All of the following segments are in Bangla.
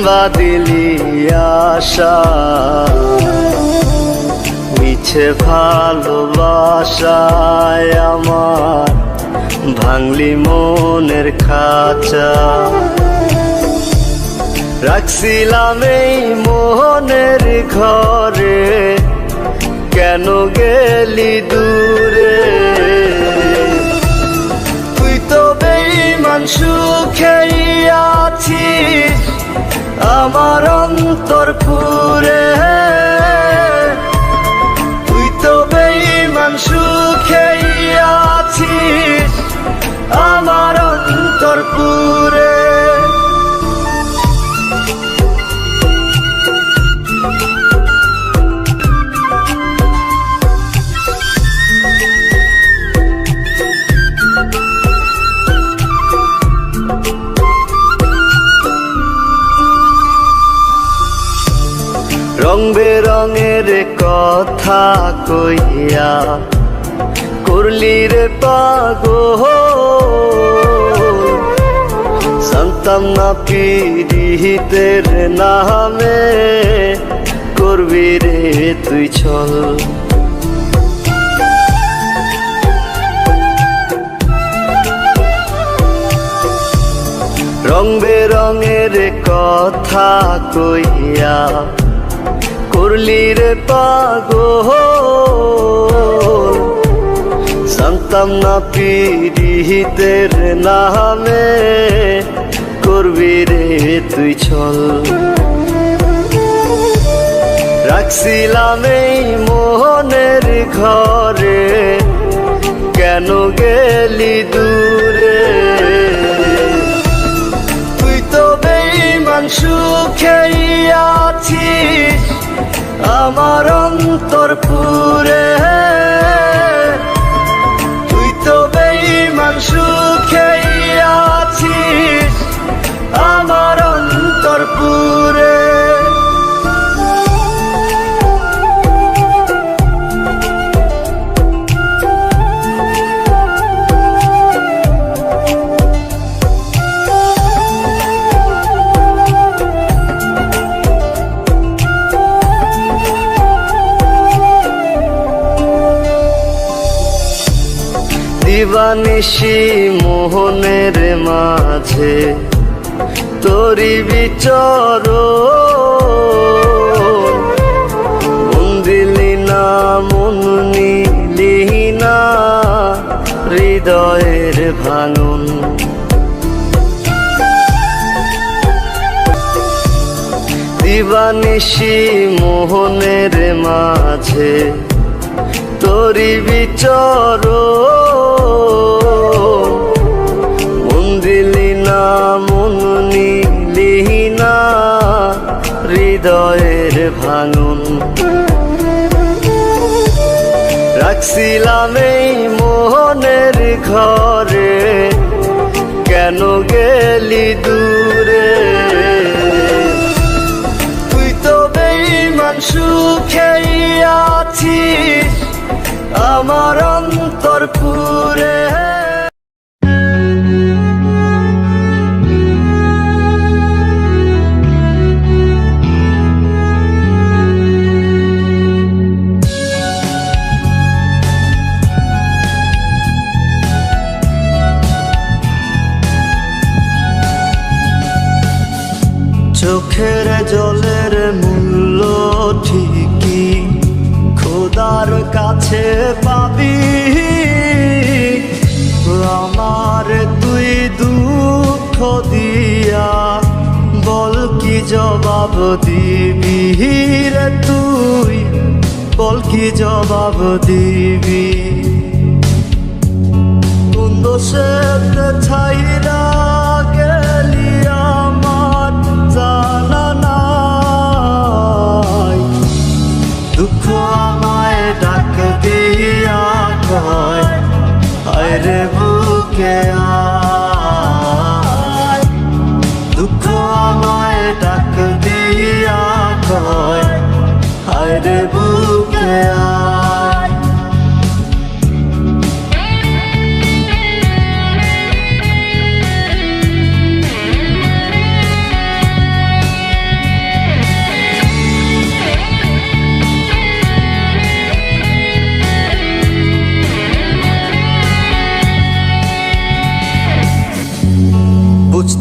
ভাঙবা দিলি আশা, মিছে ভালোবাসায় আমার ভাঙলি মনের খাঁচা। রাখছিলাম এই মোহনের ঘরে, কেন গেলি দূরে? তুই তো বেঈমান সুখেই আছিস আমার অন্তর পুরে। তুই তো বেঈমান সুখেই আছিস আমার অন্তর পুরে। রং বেরঙের কথা কইয়া করলি রে পাগল, জানতাম না পীড়িতের নামে করবি রে তুই ছল। রং বেরঙের কথা কইয়া করলি রে পাগল, জানতাম না পীড়িতের নামে করবি রে তুই ছল। রাখছিলাম এই মোহনের ঘরে, কেন গেলি দূরে? তুই তো বেঈমান সুখেই আছিস আমার অন্তর পুরে। তুই তো বেঈমান সুখেই আছিস আমার অন্তর পুরে। দিবানিশি মোহনের মাঝে তোরি বিচরণ, মন দিলি না মন নিলি না হৃদয়ের ভাঙন। দিবানিশি মোহনের মাঝে তোরি বিচরণ, মন দিলি না মন নিলি না হৃদয়ের ভাঙন। রাখছিলাম এই মোহনের ঘরে, কেন গেলি দূরে? তুই তো বেঈমান সুখেই আছিস আমার অন্তর পুরে। চোখের জলের মূল্য ঠিকই খোদার কাছে পাবি, আমার তুই দুঃখ দিয়া বল কি জবাব দিবি রে? তুই বল কি জবাব দিবি? কোন দোষেতে ছাইরা গেলি আমার জানা নাই, দুঃখ আমায় ডাক দিয়া কয় হায় রে বুকে আয়। দুঃখ আমায় ডাক দিয়া কয় হায় রে বুকে আয়।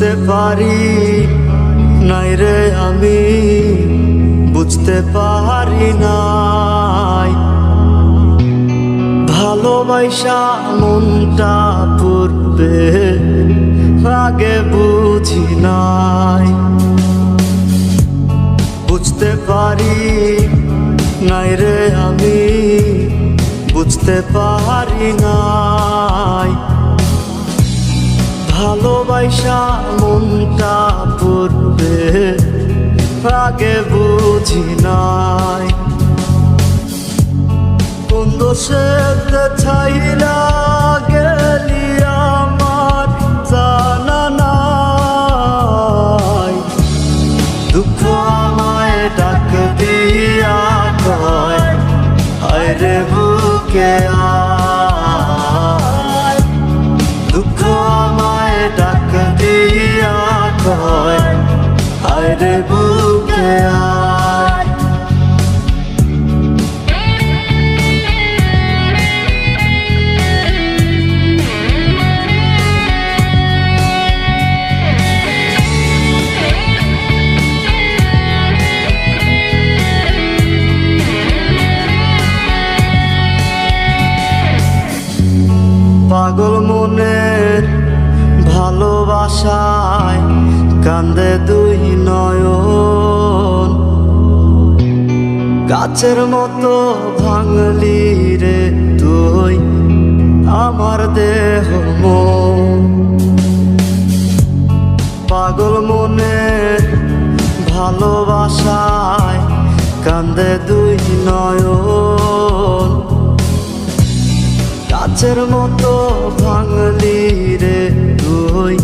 বুঝতে পারি নাই রে আমি, বুঝতে পারি নাই। ভালোবাসা মনটা পড়বে আগে বুঝি নাই। বুঝতে পারি নাই রে আমি, বুঝতে পারি নাই। ভালোবাসা মনটা পড়বে আগে বুঝি নাই। কোন দোষেতে ছাইরা গেলি আমার জানা নাই। দুঃখ আমায় ডাক দিয়া কয় আরে বুকে আয়। দুঃখ আমায় ডাক দিয়া কয় আরে বুকে আয়। পাগল মনের ভালোবাসায় কান্দে দুই নয়ন। গাছের মতো ভাঙলি রে তুই আমার দেহ মন। পাগল মনের ভালোবাসায় কান্দে দুই নয়ন। গাছের মতো ভাঙলি রে তুই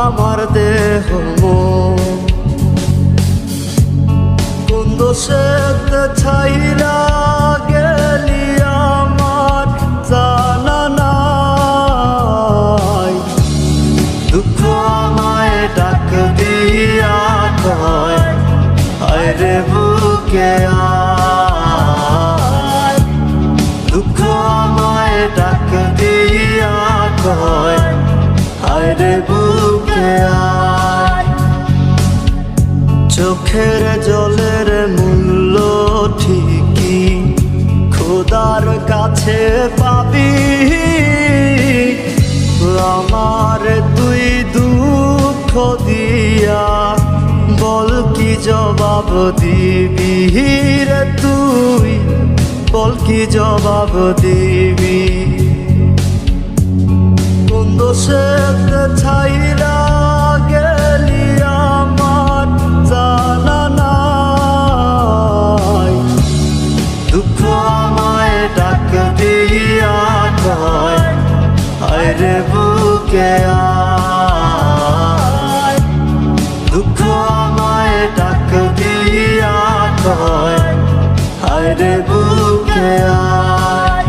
আমার দেহ মন। কোন দোষেতে ছাইরা গেলি আমার জানা নাই। দুঃখ আমায় ডাক দিয়া কয় আরে বুকে আয়। দুঃখ আমায় ডাক দিয়া কয় আরে বুকে আয়। চোখের জলের মূল্য ঠিকই খোদার কাছে পাবি। আমার তুই দুঃখ দিয়া বল কি জবাব দিবি রে তুই, বল কি জবাব দিবি। কোন দোষেতে ছাইরা গেলি আমার জানা নাই। দুঃখ আমায় ডাক দিয়া কয় আরে বুকে আয়। দুঃখ আমায় ডাক দিয়া কয় আরে বুকে আয়।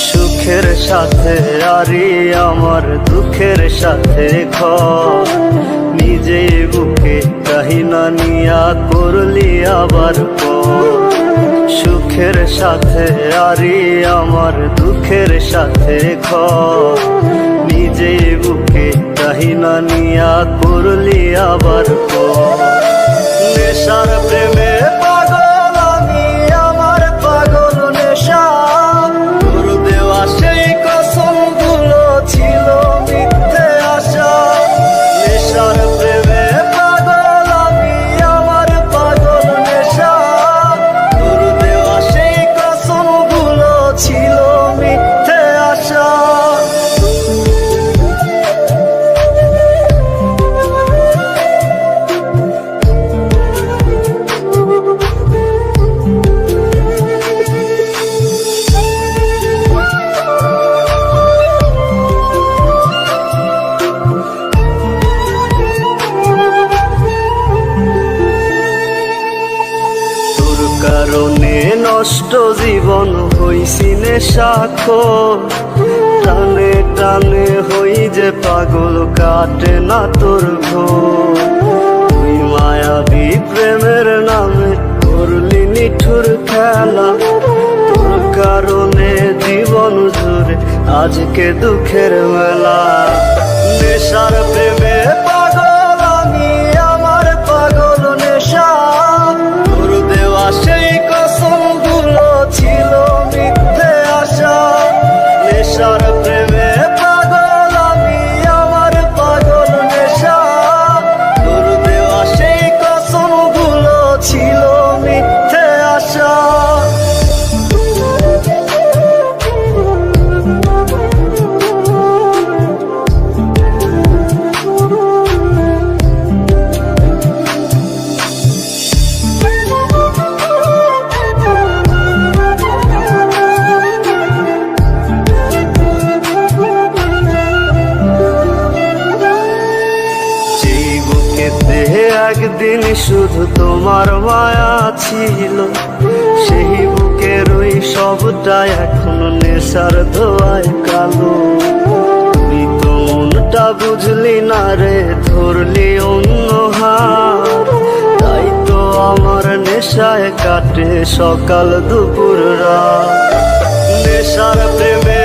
সুখের সাথে আরি আমার দুঃখের সাথে নিজে বুকে কাহিনা নিয়া করলি আবার সুখের সাথে আরি আমার দুঃখের সাথে নিজে বুকে কাহিনা নিয়া করলি আবার নেশার প্রেমে পাগল আমি আমার পাগল নেশা। তোর দেওয়া সেই কসম গুলো ছিল মিথ্যে আশা। নেশার প্রেমে পাগল আমি আমার পাগল নেশা। তোর দেওয়া সেই কসম গুলো ছিল মিথ্যে আশা। কারণে নষ্ট জীবন হইছি নেশাখোর, টানে টানে হই যে পাগল, কাটে না তোর ঘোর। তুই মায়াবী প্রেমের নামে করলি নিঠুর খেলা, তোর কারণে জীবন জুড়ে আজকে দুঃখের মেলা। নেশার প্রেমে পাগল আমি, আমার পাগল নেশা। তোর দেওয়া সেই কসমগুলো ছিল মিথ্যে আশা। নেশার প্রেমে পাগল আমি, আমার পাগল নেশা। তোর দেওয়া সেই কসমগুলো ছিল মিথ্যে আশা। একদিন শুধু তোমার মায়া ছিল, সেই বুকের ওই সবটা এখন নেশার ধোয়ায় কালো। তুই তো মনটা বুঝলি না রে, ধরলি অন্য হাত। তাই তো আমার নেশায় কাটে সকাল দুপুর রাত। নেশার প্রেমে